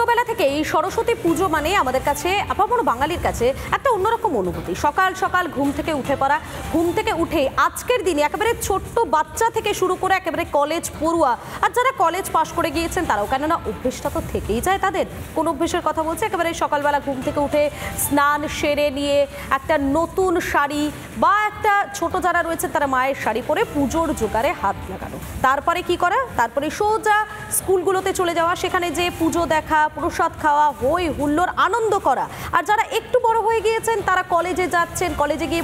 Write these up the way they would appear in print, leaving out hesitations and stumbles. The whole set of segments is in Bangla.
ছোটবেলা থেকে এই সরস্বতী পুজো মানে আমাদের কাছে আপামর বাঙালির কাছে একটা অন্যরকম অনুভূতি। সকাল সকাল ঘুম থেকে উঠে পড়া, ঘুম থেকে উঠে আজকের দিনে একেবারে ছোট্ট বাচ্চা থেকে শুরু করে একেবারে কলেজ পড়ুয়া আর যারা কলেজ পাশ করে গিয়েছেন তারাও, কেননা অভ্যেসটা তো থেকেই যায় তাদের। কোন অভ্যেসের কথা বলছে? একেবারে সকালবেলা ঘুম থেকে উঠে স্নান সেরে নিয়ে একটা নতুন শাড়ি বা একটা ছোট যারা রয়েছে তারা মায়ের শাড়ি পরে পুজোর জোগাড়ে হাত লাগানো। তারপরে কি করা? তারপরে সোজা স্কুলগুলোতে চলে যাওয়া, সেখানে যে পুজো দেখা, প্রসাদ খাওয়া, হই হুল্লোড় আনন্দ করা। আর যারা একটু বড় হয়ে গিয়েছেন তারা কলেজে যাচ্ছেন, কলেজে গিয়ে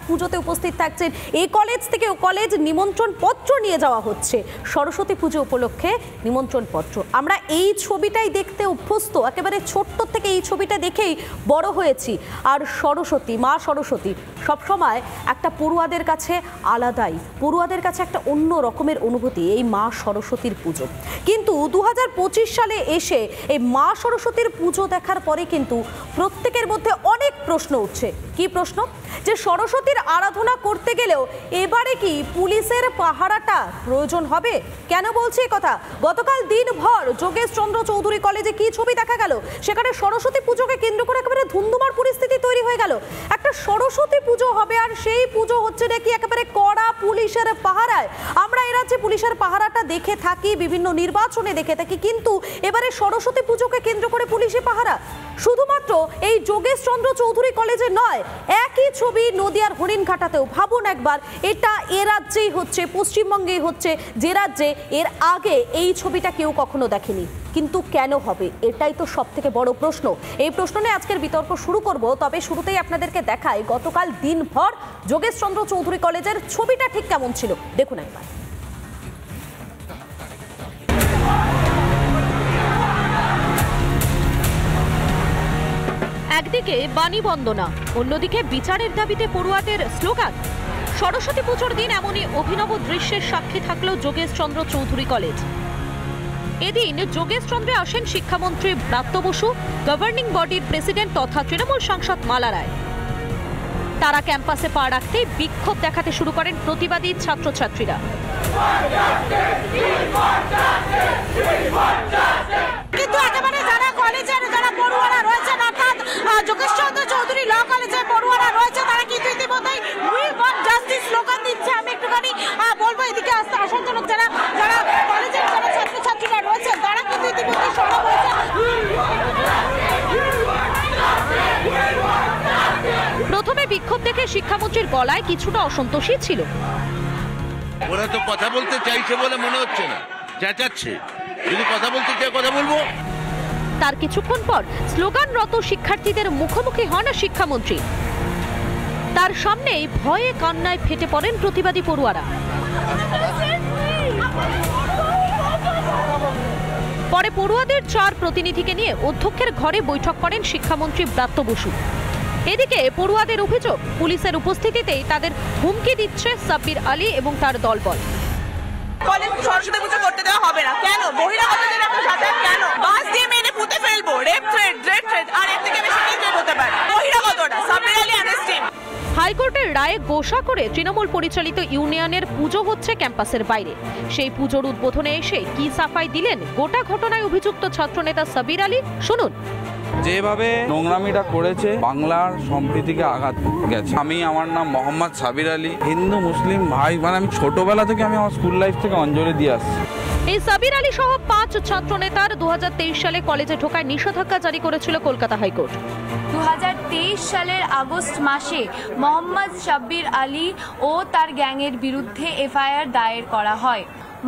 পুজোতে উপস্থিত থাকছেন। এই কলেজ থেকে কলেজ নিমন্ত্রণ পত্র নিয়ে যাওয়া হচ্ছে সরস্বতী পুজো উপলক্ষে নিমন্ত্রণ পত্র। আমরা এই ছবিটাই দেখতে অভ্যস্ত, একেবারে ছোট্ট থেকে এই ছবিটা দেখেই বড় হয়েছি। আর সরস্বতী, মা সরস্বতী সবসময় একটা পড়ুয়াদের কাছে আলাদাই, পড়ুয়াদের কাছে একটা অন্য রকমের অনুভূতি এই মা সরস্বতীর পুজো। কিন্তু 2025 সালে এসে এই মা সরস্বতীর পুজো দেখার পরে কিন্তু প্রত্যেকের মধ্যে অনেক প্রশ্ন উঠছে। কি প্রশ্ন? যে সরস্বতীর আরাধনা করতে গেলেও এবারে কি পুলিশের পাহারাটা প্রয়োজন হবে? কেন বলছি এই কথা? গতকাল দিনভর যোগেশ চন্দ্র চৌধুরী কলেজে কি ছবি দেখা গেল? সেখানে সরস্বতী পুজোকে কেন্দ্র করে একেবারে ধুন্ধুমার পরিস্থিতি তৈরি হয়ে গেল। একটা সরস্বতী পুজো হবে আর সেই পুজো হচ্ছে নাকি একেবারে কড়া পুলিশের পাহারায়। আমরা এ রাজ্যে পুলিশের পাহারাটা দেখে থাকি, বিভিন্ন নির্বাচনে দেখে থাকি, কিন্তু এবারে সরস্বতী পুজোকে কেন্দ্র করে পুলিশি পাহারা। শুধুমাত্র এই যোগেশ চন্দ্র চৌধুরী কলেজে নয়, একই ছবি নদিয়ার হরিণঘাটাতেও। ভাবুন একবার, এটা এ রাজ্যেই হচ্ছে, পশ্চিমবঙ্গেই হচ্ছে, যে রাজ্যে এর আগে এই ছবিটা কেউ কখনো দেখেনি। কিন্তু কেন হবে? এটাই তো সব থেকে বড় প্রশ্ন। এই প্রশ্ন নিয়ে আজকের বিতর্ক শুরু করব। তবে শুরুতেই আপনাদেরকে দেখাই গতকাল দিনভর যোগেশ চন্দ্র চৌধুরী কলেজের ছবিটা ঠিক কেমন ছিল, দেখুন একবার। একদিকে বাণী বন্দনা, অন্যদিকে বিচারের দাবিতে পড়ুয়াদের স্লোগান। সরস্বতী পুজোর দিন এমনই অভিনব দৃশ্যের সাক্ষী থাকলো যোগেশ চন্দ্র চৌধুরী কলেজ। এদিন যোগেশ চন্দ্রে আসেন শিক্ষামন্ত্রী ব্রাত্য বসু, গভর্নিং বডির প্রেসিডেন্ট তথা তৃণমূল সাংসদ মালা রায়। তারা ক্যাম্পাসে পা রাখতেই বিক্ষোভ দেখাতে শুরু করেন প্রতিবাদী ছাত্রছাত্রীরা। কিন্তু একেবারে যারা কলেজের যারা পড়ুয়ারা রয়েছেন, অর্থাৎ যোগেশ চন্দ্র চৌধুরী ল কলেজের পড়ুয়ারা রয়েছে, তারা কিন্তু ইতিমধ্যেই উই ওয়ান্ট জাস্টিস স্লোগান দিচ্ছে। আমি একটুখানি বলবো এদিকে আসার জন্য যারা কলেজের যারা ছাত্রছাত্রীরা রয়েছেন তারা কিন্তু ইতিমধ্যেই সরব হয়েছে। প্রথমে বিক্ষোভ দেখে শিক্ষামন্ত্রীর গলায় কিছুটা অসন্তোষই ছিল। ওরা তো কথা বলতে চাইছে বলে মনে হচ্ছে না, চেঁচাচ্ছে। যদি কথা বলতে চাই কথা বলবো। তার কিছুক্ষণ পর স্লোগানরত শিক্ষার্থীদের মুখোমুখি হন শিক্ষামন্ত্রী। তার সামনেই ভয়ে কান্নায় ফেটে পড়েন প্রতিবাদী পড়ুয়ারা। পরে পড়ুয়াদের 4 প্রতিনিধিকে নিয়ে অধ্যক্ষের ঘরে বৈঠক করেন শিক্ষামন্ত্রী ব্রাত্য বসু। এদিকে পড়ুয়াদের অভিযোগ, পুলিশের উপস্থিতিতেই তাদের হুমকি দিচ্ছে সাব্বির আলী এবং তার দলবল। কলেজ সরস্বতী পুজো করতে দেওয়া হবে না কেন? বহিরাগতদের এত যাতায়াত কেন? বাস দিয়ে মেরে পুঁতে ফেলবো, রেপ থ্রেট, আর এর থেকে বেশি কি থ্রেট হতে পারে? বহিরাগতরা, সাব্বির আলী অ্যারেস্ট হিম। হাইকোর্টের রায়ে গোসা করে তৃণমূল পরিচালিত ইউনিয়নের পুজো হচ্ছে ক্যাম্পাসের বাইরে। সেই পুজোর উদ্বোধনে এসে কি সাফাই দিলেন গোটা ঘটনায় অভিযুক্ত ছাত্রনেতা সাব্বির আলী, শুনুন। যেভাবে নোংরামিটা করেছে বাংলার সম্প্রীতিকে আঘাত গেছে। আমার নাম মোহাম্মদ সাবির আলী, হিন্দু মুসলিম ভাই, আমি ছোটবেলা থেকে আমার স্কুল লাইফ থেকে অঞ্জলি দিয়ে আসছি। এই সাবির আলী সহ 5 ছাত্রনেতার 2023 সালে কলেজে ঢোকায় নিষেধাজ্ঞা জারি করেছিল কলকাতা হাইকোর্ট। 2023 সালের আগস্ট মাসে মোহাম্মদ সাব্বির আলী ও তার গ্যাংয়ের বিরুদ্ধে এফআইআর দায়ের করা হয়।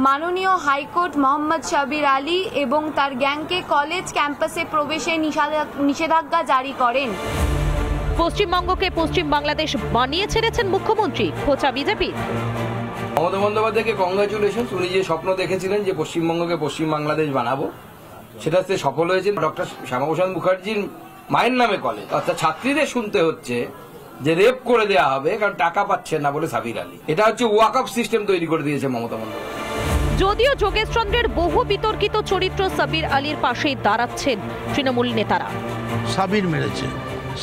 মাননীয় হাইকোর্ট মোহাম্মদ সাব্বির আলী এবং তার গ্যাংকে কলেজ ক্যাম্পাসে প্রবেশে নিষেধাজ্ঞা জারি করেন। পশ্চিমবঙ্গকে পশ্চিম বাংলাদেশ বানিয়ে ছেড়েছেন মুখ্যমন্ত্রী, খোঁচা বিজেপি। মমতা বন্দ্যোপাধ্যায়কে কংগ্রাচুলেশন। উনি যে স্বপ্ন দেখেছিলেন যে পশ্চিমবঙ্গকে পশ্চিম বাংলাদেশ বানাবো, সেটা সফল হয়েছে। ডক্টর শ্যামাপ্রসাদ মুখার্জির মায়ের নামে কলেজ, অর্থাৎ ছাত্রীদের শুনতে হচ্ছে যে রেপ করে দেওয়া হবে কারণ টাকা পাচ্ছেন না বলে সাবির আলী। এটা হচ্ছে ওয়াকআপ সিস্টেম তৈরি করে দিয়েছে মমতা বন্দ্যোপাধ্যায়। যদিও যোগেশ চন্দ্রের বহু বিতর্কিত চরিত্র সাব্বির আলীর পাশেই দাঁড়াচ্ছেন তৃণমূল নেতারা। সাবির মেরেছে,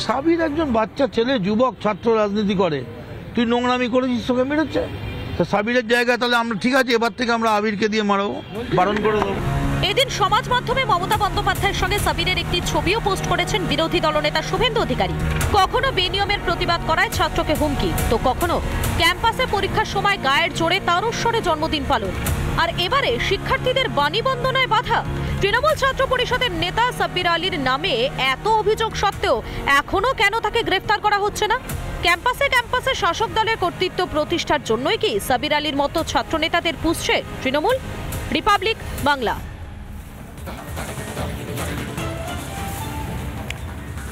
সাবির একজন বাচ্চা ছেলে, যুবক, ছাত্র রাজনীতি করে। তুই নোংরামি করেছিস, তোকে মেরেছে। তো সাবিরের জায়গায় তাহলে আমরা ঠিক আছে, এবার থেকে আমরা আবিরকে দিয়ে মারাবো, বারণ করে দেবো। এদিন সমাজ মাধ্যমে মমতা বন্দ্যোপাধ্যায়ের সঙ্গে সাবিরের একটি ছবিও পোস্ট করেছেন বিরোধী দলনেতা শুভেন্দু অধিকারী। কখনো বেনিয়মের প্রতিবাদ করায় ছাত্রকে হুমকি, তো কখনো ক্যাম্পাসে পরীক্ষার সময় গায়ের জোরে তারস্বরে জন্মদিন পালন। আর এবারে শিক্ষার্থীদের বাণী বন্দনায় বাধা। তৃণমূল ছাত্র পরিষদের নেতা সাব্বির আলীর নামে এত অভিযোগ সত্ত্বেও এখনো কেন তাকে গ্রেফতার করা হচ্ছে না? ক্যাম্পাসে ক্যাম্পাসে শাসক দলের কর্তৃত্ব প্রতিষ্ঠার জন্যই কি সাব্বির আলীর মতো ছাত্র নেতাদের পুষছে তৃণমূল? রিপাবলিক বাংলা।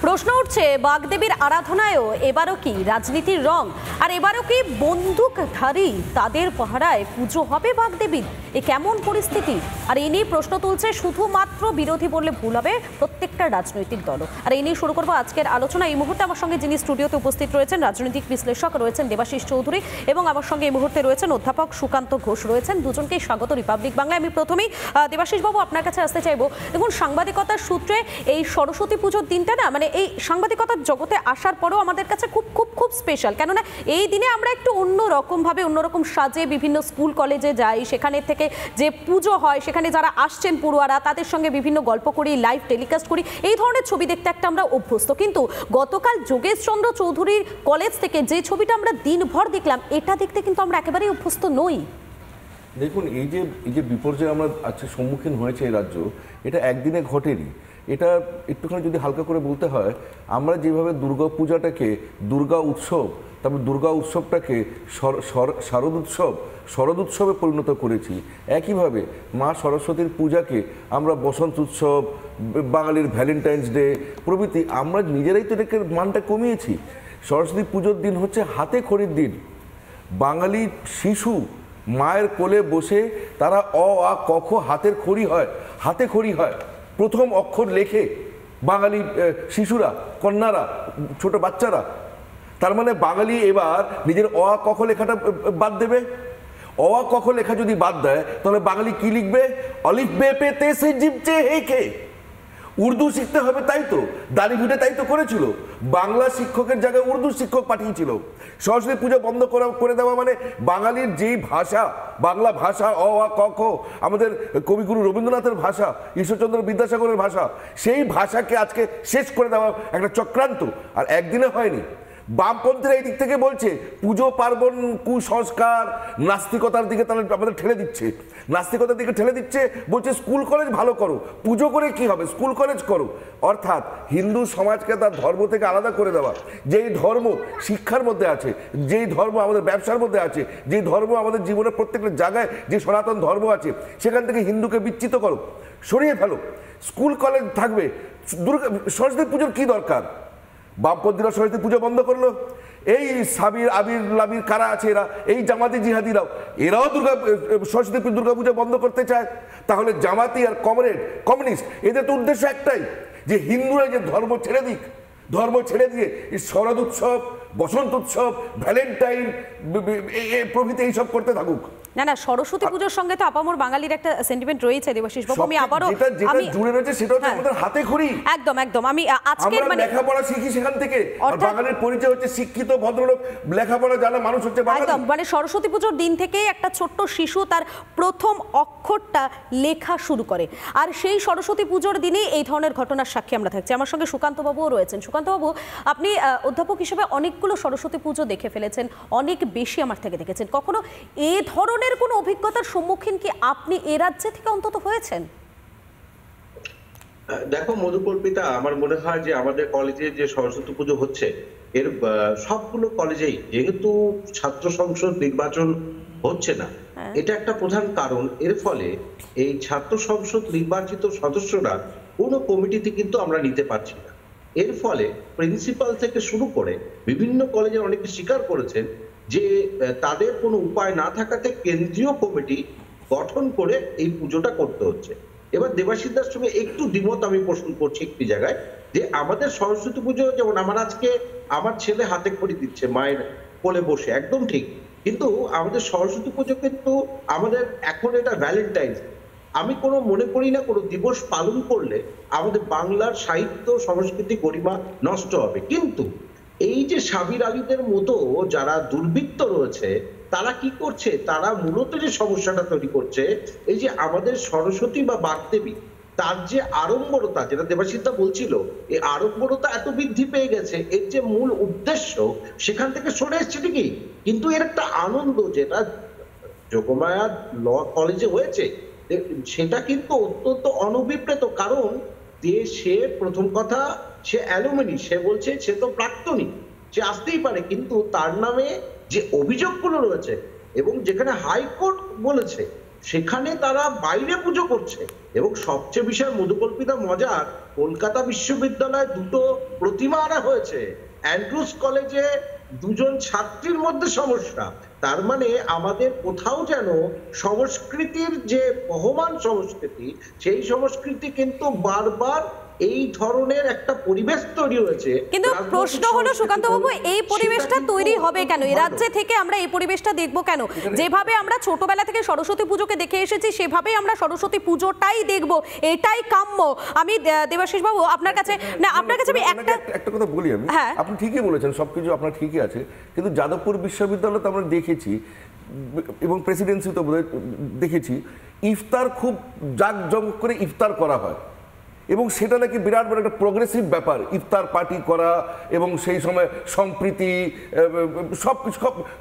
প্রশ্ন উঠছে, বাগদেবীর আরাধনায়ও এবারও কি রাজনীতির রং? আর এবারও কি বন্দুকধারী তাদের পাহারায় পুজো হবে বাগদেবীর? এ কেমন পরিস্থিতি? আর এই নিয়ে প্রশ্ন তুলছে শুধুমাত্র বিরোধী বললে ভুল হবে, প্রত্যেকটা রাজনৈতিক দল। আর এই নিয়ে শুরু করবো আজকের আলোচনা। এই মুহূর্তে আমার সঙ্গে যিনি স্টুডিওতে উপস্থিত রয়েছেন, রাজনৈতিক বিশ্লেষক রয়েছেন দেবাশিস চৌধুরী, এবং আমার সঙ্গে এই মুহূর্তে রয়েছেন অধ্যাপক সুকান্ত ঘোষ রয়েছেন। দুজনকেই স্বাগত রিপাবলিক বাংলায়। আমি প্রথমেই দেবাশিস বাবু আপনার কাছে আসতে চাইবো। দেখুন, সাংবাদিকতার সূত্রে এই সরস্বতী পুজোর দিনটা না, মানে এই সাংবাদিকতার জগতে আসার পরেও আমাদের কাছে খুব খুব খুব স্পেশাল। কেননা এই দিনে আমরা একটু অন্যরকমভাবে অন্যরকম সাজে বিভিন্ন স্কুল কলেজে যাই, সেখানে থেকে যে পুজো হয় সেখানে যারা আসছেন পড়ুয়ারা তাদের সঙ্গে বিভিন্ন গল্প করি, লাইভ টেলিকাস্ট করি, এই ধরনের ছবি দেখতে একটা আমরা অভ্যস্ত। কিন্তু গতকাল যোগেশচন্দ্র চৌধুরীর কলেজ থেকে যে ছবিটা আমরা দিনভর দেখলাম, এটা দেখতে কিন্তু আমরা একেবারেই অভ্যস্ত নই। দেখুন, এই যে বিপর্যয় আমরা আজকে সম্মুখীন হয়েছে এই রাজ্য, এটা একদিনে ঘটেনি। এটা একটুখানি যদি হালকা করে বলতে হয়, আমরা যেভাবে দুর্গা পূজাটাকে দুর্গা উৎসব, তারপর দুর্গা উৎসবটাকে শরদ উৎসবে পরিণত করেছি, একইভাবে মা সরস্বতীর পূজাকে আমরা বসন্ত উৎসব, বাঙালির ভ্যালেন্টাইন্স ডে প্রভৃতি, আমরা নিজেরাই তো এটাকে মানটা কমিয়েছি। সরস্বতী পুজোর দিন হচ্ছে হাতে খড়ির দিন। বাঙালি শিশু মায়ের কোলে বসে তারা অ আ ক খ হাতে খড়ি হয় প্রথম অক্ষর লেখে বাঙালি শিশুরা, কন্যারা, ছোট বাচ্চারা। তার মানে বাঙালি এবার নিজের অ আ ক খ লেখাটা বাদ দেবে। অ আ ক খ লেখা যদি বাদ দেয়, তাহলে বাঙালি কি লিখবে? অলিফ বে পে তে সে জিপ চে হে কে। উর্দু শিখতে হবে, তাই তো দাড়িভিটে তাই তো করেছিল। বাংলা শিক্ষকের জায়গায় উর্দু শিক্ষক পাঠিয়েছিল। সরস্বতী পুজো বন্ধ করে দেওয়া মানে বাঙালির যেই ভাষা, বাংলা ভাষা, অ আ ক খ, আমাদের কবিগুরু রবীন্দ্রনাথের ভাষা, ঈশ্বরচন্দ্র বিদ্যাসাগরের ভাষা, সেই ভাষাকে আজকে শেষ করে দেওয়া একটা চক্রান্ত। আর একদিনে হয়নি। বামপন্থীরা এই দিক থেকে বলছে পুজো পার্বণ কুসংস্কার নাস্তিকতার দিকে তাহলে আমাদের ঠেলে দিচ্ছে, নাস্তিকতার দিকে ঠেলে দিচ্ছে। বলছে স্কুল কলেজ ভালো করো, পুজো করে কি হবে, স্কুল কলেজ করো। অর্থাৎ হিন্দু সমাজকে তার ধর্ম থেকে আলাদা করে দেওয়া। যেই ধর্ম শিক্ষার মধ্যে আছে, যেই ধর্ম আমাদের ব্যবসার মধ্যে আছে, যেই ধর্ম আমাদের জীবনের প্রত্যেকটা জায়গায় যে সনাতন ধর্ম আছে, সেখান থেকে হিন্দুকে বিচ্যুত করো, সরিয়ে ফেলো। স্কুল কলেজ থাকবে। সরস্বতী পুজোর কি দরকার? বামপন্থীরা সরস্বতী পুজো বন্ধ করলো। এই সাবির আবির লাবির কারা আছে এরা, এই জামাতি জিহাদিরাও, এরাও সরস্বতী দুর্গা পুজো বন্ধ করতে চায়। তাহলে জামাতি আর কমিউনিস্ট এদের তো উদ্দেশ্য একটাই, যে হিন্দুরা যে ধর্ম ছেড়ে দিক, ধর্ম ছেড়ে দিয়ে শরৎ উৎসব, বসন্ত উৎসব, ভ্যালেন্টাইন প্রভৃতি এইসব করতে থাকুক। না না, সরস্বতী পুজোর সঙ্গে তো আপামর বাঙালির একটা সেন্টিমেন্ট রয়েছে দেবাশিস বাবু। আমি আবারও যেটা জুড়ে রয়েছে সেটা হচ্ছে আমাদের হাতে খড়ি। একদম একদম। আমি আজকের মানে লেখাপড়া শিখি সেখান থেকে। আর বাঙালির পরিচয় হচ্ছে শিক্ষিত ভদ্রলোক, লেখাপড়া জানা মানুষ হচ্ছে বাঙালি। একদম, মানে সরস্বতী পুজোর দিন থেকেই একটা ছোট্ট শিশু তার প্রথম অক্ষরটা লেখা শুরু করে। আর সেই সরস্বতী পুজোর দিনেই এই ধরনের ঘটনার সাক্ষী আমরা থাকছি। আমার সঙ্গে সুকান্ত বাবুও রয়েছেন। সুকান্ত বাবু, আপনি অধ্যাপক হিসেবে অনেকগুলো সরস্বতী পুজো দেখে ফেলেছেন, অনেক বেশি আমার থেকে দেখেছেন। কখনো এ ধরনের কোনো অভিজ্ঞতার সম্মুখীন কি আপনি এ রাজ্যে থেকে অন্তত হয়েছেন? দেখো মধুকল্পিতা, আমার মনে হয় যে আমাদের কলেজে যে সরস্বতী পুজো হচ্ছে, এর সবগুলো কলেজেই যেহেতু ছাত্র সংসদ নির্বাচন হচ্ছে না, এটা একটা প্রধান কারণ। এর ফলে এই ছাত্র সংসদ নির্বাচিত সদস্যরা কোনো কমিটিতে কিন্তু আমরা নিতে পারছি না। এর ফলে প্রিন্সিপাল থেকে শুরু করে বিভিন্ন কলেজের অনেকে স্বীকার করেছেন যে তাদের কোনো উপায় না থাকাতে কেন্দ্রীয় কমিটি গঠন করে এই পুজোটা করতে হচ্ছে। এবার দেবাশিসদার সঙ্গে একটু দ্বিমত আমি পোষণ করছি একটি জায়গায়, যে আমাদের সরস্বতী পুজো, যেমন আমার ছেলে হাতে খড়ি দিচ্ছে মায়ের কোলে বসে, একদম ঠিক, কিন্তু আমাদের সরস্বতী পুজো কিন্তু আমাদের এখন এটা ভ্যালেন্টাইন্স। আমি মনে করি না কোনো দিবস পালন করলে আমাদের বাংলার সাহিত্য সংস্কৃতি গরিমা নষ্ট হবে। কিন্তু এই যে সাবির আলীদের মতো যারা দুর্বৃত্ত রয়েছে তারা কি করছে, তারা মূলত যে সমস্যাটা তৈরি করছে, এই যে আমাদের সরস্বতী বা বাগদেবী তার যে আড়ম্বরতা, যেটা দেবাশিসদা বলছিল, এই আড়ম্বরতা এত বৃদ্ধি পেয়ে গেছে, এর যে মূল উদ্দেশ্য সেখান থেকে সরে এসছে ঠিকই, কিন্তু এর একটা আনন্দ যেটা যোগমায়া ল কলেজে হয়েছে সেটা কিন্তু অত্যন্ত অনভিপ্রেত। কারণ সে প্রথম কথা সে অ্যালুমিনি, সে বলছে সে তো প্রাক্তনী, সে আসতেই পারে, কিন্তু তার নামে যে অভিযোগগুলো রয়েছে এবং যেখানে হাইকোর্ট বলেছে সেখানে তারা বাইরে পুজো করছে। এবং সবচেয়ে বিষয় মধুকল্পিতা মজার, কলকাতা বিশ্ববিদ্যালয়ে দুটো প্রতিমা আনা হয়েছে, অ্যান্ড্রুজ কলেজে দুজন ছাত্রীর মধ্যে সমস্যা। তার মানে আমাদের কোথাও যেন সংস্কৃতির যে বহমান সংস্কৃতি, সেই সংস্কৃতি কিন্তু বারবার এই ধরনের একটা পরিবেশ তৈরি হয়েছে। কিন্তু প্রশ্ন হলো সুকান্ত বাবু, এই পরিবেশটা তৈরি হবে কেন? এই রাজ্যে থেকে আমরা এই পরিবেশটা দেখবো কেন? যেভাবে আমরা ছোটবেলা থেকে সরস্বতী পুজোকে দেখে এসেছি সেভাবেই আমরা সরস্বতী পুজোটাই দেখবো, এটাই কাম্য। আমি দেবাশিস বাবু আপনার কাছে আমি একটা কথা বলি। আমি আপনি ঠিকই বলেছেন, সবকিছু আপনার ঠিকই আছে, কিন্তু যাদবপুর বিশ্ববিদ্যালয়ে তো আমরা দেখেছি এবং প্রেসিডেন্সি তো দেখেছি, ইফতার খুব জাঁকজমক করে ইফতার করা হয় এবং সেটা নাকি বিরাট বড় একটা প্রোগ্রেসিভ ব্যাপার, ইফতার পার্টি করা এবং সেই সময় সম্প্রীতি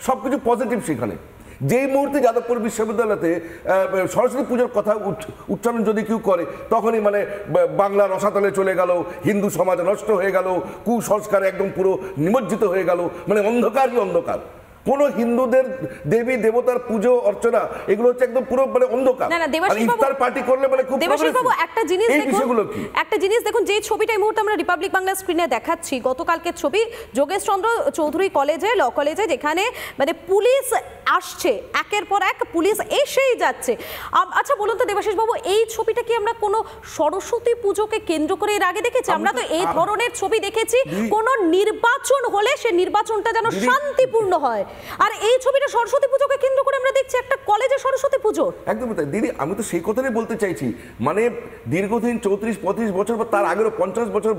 সবকিছু পজিটিভ। সেখানে যেই মুহূর্তে যাদবপুর বিশ্ববিদ্যালয়তে সরস্বতী পুজোর কথা উচ্চারণ যদি কেউ করে, তখনই মানে বাংলা রসাতলে চলে গেল, হিন্দু সমাজ নষ্ট হয়ে গেল, কুসংস্কারে একদম পুরো নিমজ্জিত হয়ে গেল, মানে অন্ধকারই অন্ধকার। কোন হিন্দুদের দেবী দেবতার পুজো অর্চনা এগুলো হচ্ছে একদম পুরো মানে অন্ধকার। ইফতার পার্টি করলে মানে খুব দেবাশিস বাবু একটা জিনিস দেখুন, যে ছবিটা এই মুহূর্তে আমরা রিপাবলিক বাংলা স্ক্রিনে দেখাচ্ছি, গতকালকের ছবি, যোগেশ চন্দ্র চৌধুরী কলেজে, ল কলেজে, যেখানে মানে পুলিশ আসছে, একের পর এক পুলিশ এসেই যাচ্ছে। আচ্ছা বলুন তো দেবাশিস বাবু, এই ছবিটা কি আমরা কোনো সরস্বতী পুজোকে কেন্দ্র করে এর আগে দেখেছি? আমরা তো এই ধরনের ছবি দেখেছি কোন নির্বাচন হলে সে নির্বাচনটা যেন শান্তিপূর্ণ হয়, আর এই ছবিটা সরস্বতী পুজোকে কেন্দ্র করে আমরা দেখছি একটা কলেজে সরস্বতী পুজো। একদম তাই দিদি, আমি তো সেই কথাই বলতে চাইছি। মানে দীর্ঘদিন 34-35 বছর বা তার আগেরও 50 বছর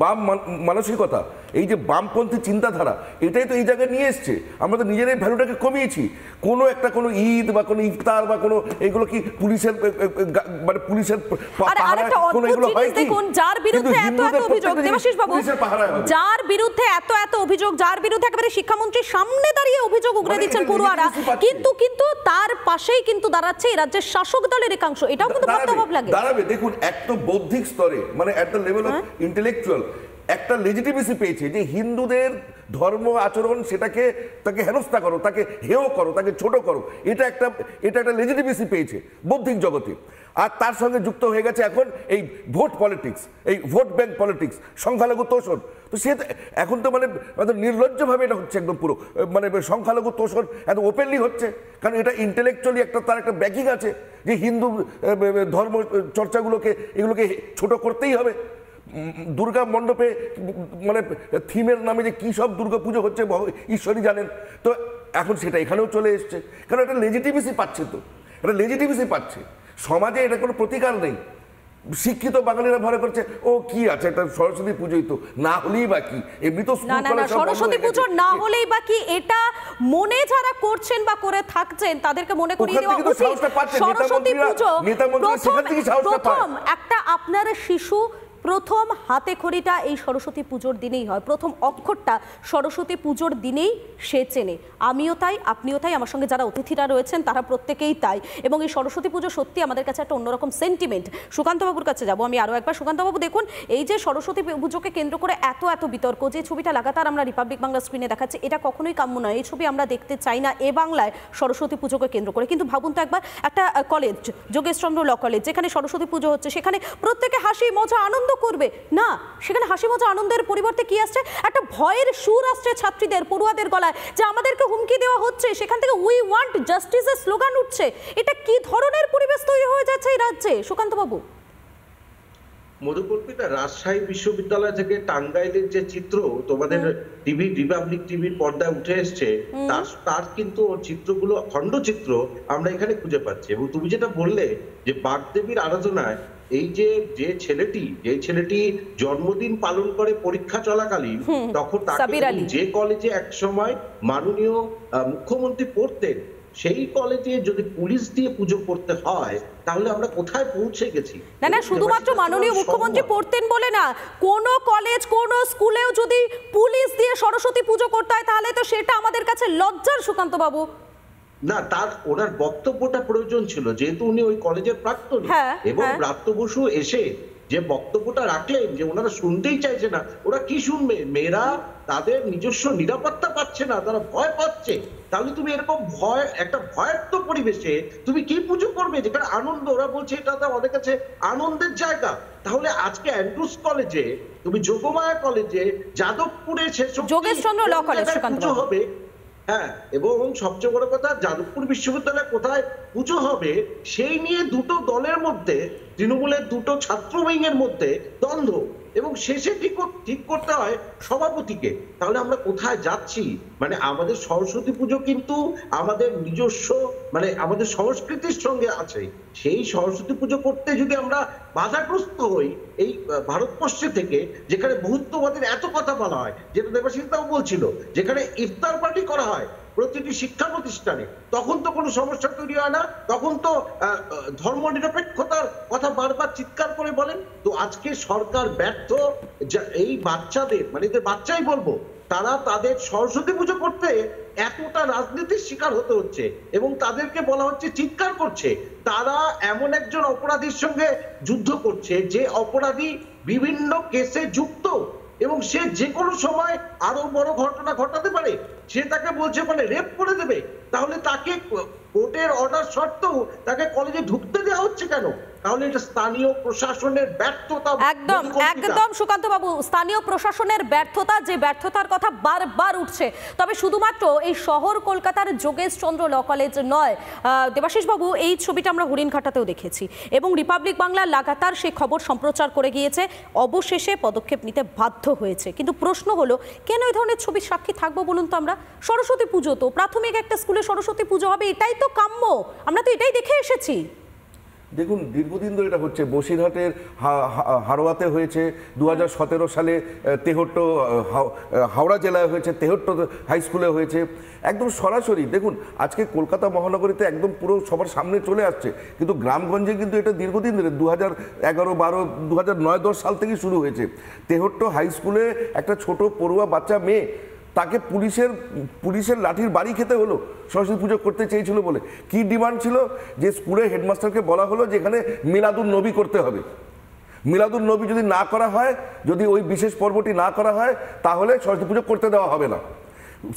বাম মানসিকতা, এই যে বামপন্থী চিন্তাধারা, এটাই তো এই জায়গায় নিয়ে এসছে। আমরা তো নিজেরাই ভ্যালুটাকে কমিয়েছি। কোনো ঈদ বা কোনো ইফতার বা কোনো এগুলো কি পুলিশের মানে পুলিশের কোনো এগুলো হয় কি? যার বিরুদ্ধে এত অভিযোগ দেবাশিস বাবু, যার বিরুদ্ধে এত অভিযোগ, যার বিরুদ্ধে একেবারে শিক্ষামন্ত্রীর সামনে দাঁড়িয়ে অভিযোগ উগরে দিচ্ছেন পড়ুয়ারা, কিন্তু তার পাশেই কিন্তু দাঁড়াচ্ছে এই রাজ্যের শাসক দলের একাংশ। এটাও কিন্তু ভাবতে ভাব লাগে। দাঁড়াবে, দেখুন একটা বৌদ্ধিক স্তরে মানে at the level of intellectual একটা লেজিটিমেসি পেয়েছে যে হিন্দুদের ধর্ম আচরণ সেটাকে তাকে হেনস্থা করো, তাকে হেয় করো, তাকে ছোট করো, এটা একটা লেজিটিমেসি পেয়েছে বৌদ্ধিক জগতে। আর তার সঙ্গে যুক্ত হয়ে গেছে এখন এই ভোট পলিটিক্স, এই ভোট ব্যাংক পলিটিক্স, সংখ্যালঘু তোষণ। তো সে এখন তো মানে নির্লজ্জভাবে এটা হচ্ছে, একদম পুরো মানে সংখ্যালঘু তোষণ এত ওপেনলি হচ্ছে, কারণ এটা ইন্টেলেকচুয়ালি তার একটা ব্যাকিং আছে যে হিন্দু ধর্ম চর্চাগুলোকে এগুলোকে ছোট করতেই হবে। দুর্গা মণ্ডপে মানে থিমের নামে যে কী সব দুর্গা পুজো হচ্ছে ঈশ্বরই জানেন। তো এখন সেটা এখানেও চলে এসছে, কারণ একটা লেজিটিমেসি পাচ্ছে, তো একটা লেজিটিমেসি পাচ্ছে সমাজে, এটা কোনো প্রতিকার নেই। শিক্ষিত বাঙালিরা ভরে করছে ও কি আছে, একটা সরস্বতী পুজোই তো, না হলেই বা কি, এমনি তো সরস্বতী পুজো না হলেই বা কি, এটা মনে যারা করছেন বা করে থাকছেন তাদেরকে মনে করিয়ে দেওয়া উচিত। সরস্বতী পুজো প্রথম একটা আপনার শিশু প্রথম হাতে খড়িটা এই সরস্বতী পুজোর দিনেই হয়, প্রথম অক্ষরটা সরস্বতী পুজোর দিনেই সে চেনে। আমিও তাই, আপনিও তাই, আমার সঙ্গে যারা অতিথিরা রয়েছেন তারা প্রত্যেকেই তাই। এবং এই সরস্বতী পুজো সত্যি আমাদের কাছে একটা অন্যরকম সেন্টিমেন্ট। সুকান্তবাবুর কাছে যাব আমি আরও একবার। সুকান্তবাবু দেখুন, এই যে সরস্বতী পুজোকে কেন্দ্র করে এত বিতর্ক, যে ছবিটা লাগাতার আমরা রিপাবলিক বাংলা স্ক্রিনে দেখাচ্ছি, এটা কখনোই কাম্য নয়। এই ছবি আমরা দেখতে চাই না এ বাংলায় সরস্বতী পুজোকে কেন্দ্র করে। কিন্তু ভাবুন তো একবার, একটা কলেজ, যোগেশচন্দ্র ল কলেজ, যেখানে সরস্বতী পুজো হচ্ছে, সেখানে প্রত্যেকে হাসি মজা আনন্দ করবে না, সেখানে হাসি মজা আনন্দের পরিবর্তে কি আসছে, একটা ভয়ের সুর আসছে ছাত্রীদের, পড়ুয়াদের গলায়, যে আমাদেরকে হুমকি দেওয়া হচ্ছে। সেখান থেকে উই ওয়ান্ট জাস্টিসের স্লোগান উঠছে। এটা কি ধরনের পরিবেশ তৈরি হয়ে যাচ্ছে এই রাজ্যে সুকান্ত বাবু? মধুকল্পিতা, রাজশাহী বিশ্ববিদ্যালয় থেকে টাঙ্গাইলের যে চিত্র তোমাদের টিভি, রিপাবলিক টিভির পর্দায় উঠে এসছে, তার কিন্তু চিত্রগুলো খণ্ডচিত্র আমরা এখানে খুঁজে পাচ্ছি। এবং তুমি যেটা বললে যে বাগদেবীর আরাধনায় এই যে ছেলেটি জন্মদিন পালন করে পরীক্ষা চলাকালীন, তখন সাবির তাকে আলী। যে কলেজে একসময় মাননীয় মুখ্যমন্ত্রী পড়তেন, সেই কলেজে যদি পুলিশ দিয়ে পুজো করতে হয়, তাহলে আমরা কোথায় পৌঁছে গেছি? না, শুধুমাত্র মাননীয় মুখ্যমন্ত্রী পড়তেন বলে না, কোন কলেজ কোন স্কুলেও যদি পুলিশ দিয়ে সরস্বতী পুজো করতে হয় তাহলে তো সেটা আমাদের কাছে লজ্জার, সুকান্ত বাবু। না, ওনার বক্তব্যটা প্রয়োজন ছিল, যেহেতু উনি ওই কলেজের প্রাক্তনী, এবং ব্রাত্য বসু এসে যে বক্তব্যটা রাখলেন যে ওনারা শুনতেই চাইছে না, ওরা কি শুনবে? মেয়েরা তাদের নিজস্ব নিরাপত্তা পাচ্ছে না, তারা ভয় পাচ্ছে। তাহলে তুমি এরকম একটা ভয়ার্ত পরিবেশে তুমি কি পুজো করবে যেখানে আনন্দ? ওরা বলছে এটা তো আমাদের কাছে আনন্দের জায়গা। তাহলে আজকে অ্যান্ড্রুস কলেজে, তুমি যোগমায়া কলেজে, যাদবপুরে যোগেশচন্দ্র ল কলেজ পুজো হবে, হ্যাঁ, এবং সবচেয়ে বড় কথা যাদবপুর বিশ্ববিদ্যালয়ে কোথায় পুজো হবে সেই নিয়ে দুটো দলের মধ্যে, তৃণমূলের দুটো ছাত্র উইংয়ের মধ্যে দ্বন্দ্ব, এবং শেষে ঠিক করতে হয় সভাপতিকে। তাহলে আমরা কোথায় যাচ্ছি? মানে আমাদের সরস্বতী পুজো কিন্তু আমাদের নিজস্ব, মানে আমাদের সংস্কৃতির সঙ্গে আছে। সেই সরস্বতী পুজো করতে যদি আমরা বাধাগ্রস্ত হই এই ভারতবর্ষে থেকে, যেখানে বহুত্ববাদের এত কথা বলা হয়, যেটা দেবাশিসদাও বলছিল, যেখানে ইফতার পার্টি করা হয় প্রতিটি শিক্ষা প্রতিষ্ঠানে, তখন তো কোনো সমস্যা তৈরি হয় না, তখন তো ধর্ম নিরপেক্ষতার কথা বারবার চিৎকার করে বলেন। তো আজকে সরকার ব্যর্থ, এই বাচ্চাদের, মানে বাচ্চাই বলবো, তারা তাদের সরস্বতী পুজো করতে এতটা রাজনীতির শিকার হতে হচ্ছে, এবং তাদেরকে বলা হচ্ছে, চিৎকার করছে, তারা এমন একজন অপরাধীর সঙ্গে যুদ্ধ করছে যে অপরাধী বিভিন্ন কেসে যুক্ত, এবং সে যে কোনো সময় আরো বড় ঘটনা ঘটাতে পারে। সে তাকে বলছে মানে রেপ করে দেবে, তাহলে তাকে কোর্টের অর্ডার সত্ত্বেও তাকে কলেজে ঢুকতে দেওয়া হচ্ছে কেন? তাহলে এটা স্থানীয় প্রশাসনের ব্যর্থতা। একদম সুকান্ত বাবু, স্থানীয় প্রশাসনের ব্যর্থতা, যে ব্যর্থতার কথা বারবার উঠছে। তবে শুধুমাত্র এই শহর কলকাতার যোগেশচন্দ্র ল কলেজ নয়, দেবাশিস বাবু, এই ছবিটা আমরা হরিণঘাটাতেও দেখেছি, এবং রিপাবলিক বাংলা লাগাতার সেই খবর সম্প্রচার করে গিয়েছে, অবশেষে পদক্ষেপ নিতে বাধ্য হয়েছে। কিন্তু প্রশ্ন হলো, কেন এই ধরনের ছবির সাক্ষী থাকবো বলুন তো আমরা? সরস্বতী পুজো তো প্রাথমিক একটা স্কুলে সরস্বতী পুজো হবে, এটাই তো কাম্য, আমরা তো এটাই দেখে এসেছি। দেখুন, দীর্ঘদিন ধরে এটা হচ্ছে। বসিরহাটের হারোয়াতে হয়েছে, 2017 সালে তেহট্ট, হাওড়া জেলায় হয়েছে, তেহট্ট হাই স্কুলে হয়েছে। একদম সরাসরি দেখুন, আজকে কলকাতা মহানগরীতে একদম পুরো সবার সামনে চলে আসছে, কিন্তু গ্রামগঞ্জে কিন্তু এটা দীর্ঘদিন ধরে 2011, 12, 2009-10 সাল থেকেই শুরু হয়েছে। তেহট্ট হাই স্কুলে একটা ছোট পড়ুয়া বাচ্চা মেয়ে, তাকে পুলিশের লাঠির বাড়ি খেতে হলো সরস্বতী পুজো করতে চেয়েছিল বলে। কি ডিমান্ড ছিল? যে স্কুলের হেডমাস্টারকে বলা হলো যে এখানে মিলাদুন নবী করতে হবে, মিলাদুন নবী যদি না করা হয়, যদি ওই বিশেষ পর্বটি না করা হয়, তাহলে সরস্বতী পুজো করতে দেওয়া হবে না।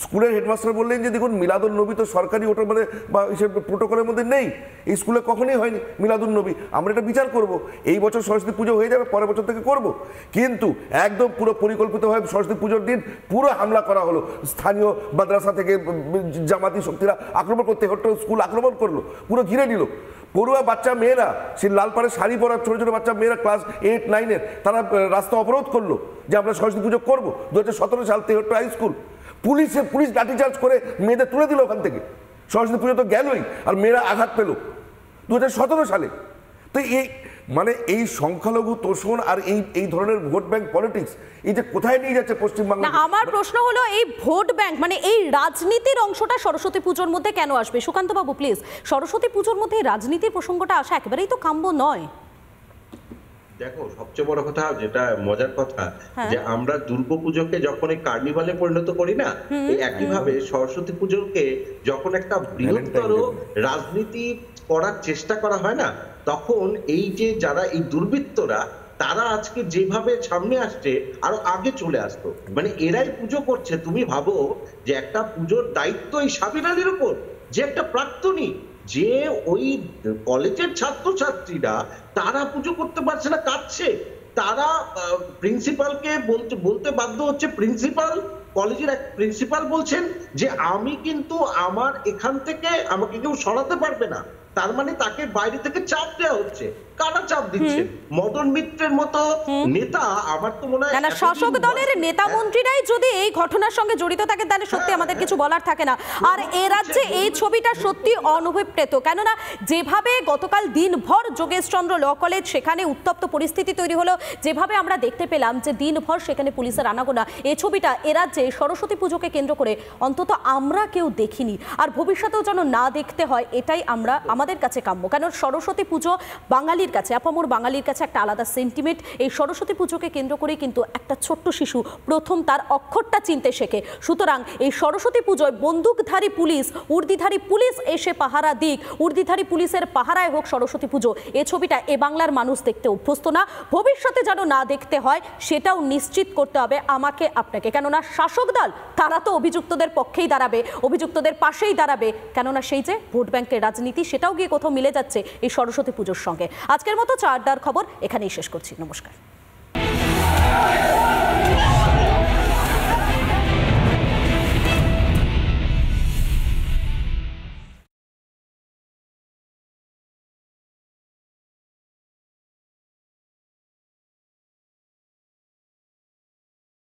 স্কুলের হেডমাস্টার বললেন যে দেখুন, মিলাদুন নবী তো সরকারি ওটার মধ্যে বা প্রোটোকলের মধ্যে নেই, এই স্কুলে কখনোই হয়নি মিলাদুন নবী, আমরা এটা বিচার করব। এই বছর সরস্বতী পুজো হয়ে যাবে, পরের বছর থেকে করব। কিন্তু একদম পুরো পরিকল্পিতভাবে সরস্বতী পুজোর দিন পুরো হামলা করা হলো। স্থানীয় মাদ্রাসা থেকে জামাতি শক্তিরা আক্রমণ করতে স্কুল আক্রমণ করলো, পুরো ঘিরে নিল। পড়ুয়া বাচ্চা মেয়েরা, সেই লালপাড়ে শাড়ি পরা ছোটো ছোটো বাচ্চা মেয়েরা, ক্লাস 8, 9-এর, তারা রাস্তা অবরোধ করলো যে আমরা সরস্বতী পুজো করবো। 2017 সাল তেহট্ট হাই স্কুল, পুলিশ লাঠিচার্জ করে মেয়েদের তুলে দিল ওখান থেকে। সরস্বতী পুজো তো গেলই, আর মেয়েরা আঘাত পেল 2017 সালে। তো এই সংখ্যালঘু তোষণ আর এই ধরনের ভোট ব্যাংক পলিটিক্স, এই যে কোথায় নিয়ে যাচ্ছে পশ্চিমবাংলা। আমার প্রশ্ন হলো, এই ভোট ব্যাংক মানে এই রাজনীতির অংশটা সরস্বতী পুজোর মধ্যে কেন আসবে? সুকান্ত বাবু প্লিজ, সরস্বতী পুজোর মধ্যে রাজনীতির প্রসঙ্গটা আসা একেবারেই তো কাম্য নয়। দেখো, সবচেয়ে বড় কথা, যেটা মজার কথা, যে আমরা দুর্গাপুজোকে যখন এই কার্নিভালে পরিণত করি না, একইভাবে সরস্বতী পুজোকে যখন একটা বৃহত্তর রাজনীতি করার চেষ্টা করা হয় না, তখন এই যে যারা এই দুর্বৃত্তরা, তারা আজকে যেভাবে সামনে আসছে আরো আগে চলে আসতো, মানে এরাই পুজো করছে। তুমি ভাবো যে একটা পুজোর দায়িত্ব এই সাবির আলীর উপর, যে একটা প্রাক্তনী, যে ওই কলেজের ছাত্রছাত্রীরা তারা পুজো করতে পারছে না, কাঁদছে। তারা প্রিন্সিপালকে বলতে বাধ্য হচ্ছে। প্রিন্সিপাল, কলেজের এক প্রিন্সিপাল বলছেন যে আমি কিন্তু আমার এখান থেকে আমাকে কেউ সরাতে পারবে না, তার মানে তাকে বাইরে থেকে চাপ দেওয়া হচ্ছে। কারা চাপ দিচ্ছেন? মদন মিত্রের মতো নেতা। আমার তো মনে হয় না, শাসক দলের নেতা মন্ত্রীরাই যদি এই ঘটনার সঙ্গে জড়িত থাকে তাহলে সত্যি আমাদের কিছু বলার থাকে না। আর এ রাজ্যে এই ছবিটা সত্যি অনভিপ্রেত, কেননা যেভাবে গতকাল দিনভর যোগেশচন্দ্র ল কলেজ সেখানে উত্তপ্ত পরিস্থিতি তৈরি হলো, যেভাবে আমরা দেখতে পেলাম যে দিনভর সেখানে পুলিশের আনাগোনা, এই ছবিটা এ রাজ্যে সরস্বতী পুজোকে কেন্দ্র করে অন্তত আমরা কেউ দেখিনি, আর ভবিষ্যতেও যেন না দেখতে হয় এটাই আমাদের কাছে কাম্য। কারণ সরস্বতী পুজো বাঙালির কাছে, আপামর বাঙালির কাছে একটা আলাদা সেন্টিমেন্ট। এই সরস্বতী পুজোকে কেন্দ্র করে কিন্তু একটা ছোট্ট শিশু প্রথম তার অক্ষরটা চিনতে শেখে। সুতরাং এই সরস্বতী পুজোয় বন্দুকধারী পুলিশ, উর্দিধারী পুলিশ এসে পাহারা দিক, উর্দিধারী পুলিশের পাহারায় হোক সরস্বতী পুজো, এই ছবিটা এ বাংলার মানুষ দেখতে অভ্যস্ত না। ভবিষ্যতে যেন না দেখতে হয় সেটাও নিশ্চিত করতে হবে আমাকে আপনাকে, কেননা শাসক দল তারা তো অভিযুক্তদের পক্ষেই দাঁড়াবে, অভিযুক্তদের পাশেই দাঁড়াবে, কেননা সেই যে ভোট ব্যাংকের রাজনীতি সেটাও গিয়ে কোথাও মিলে যাচ্ছে এই সরস্বতী পুজোর সঙ্গে। আজকের মতো চার আড্ডার খবর এখানেই শেষ করছি। নমস্কার।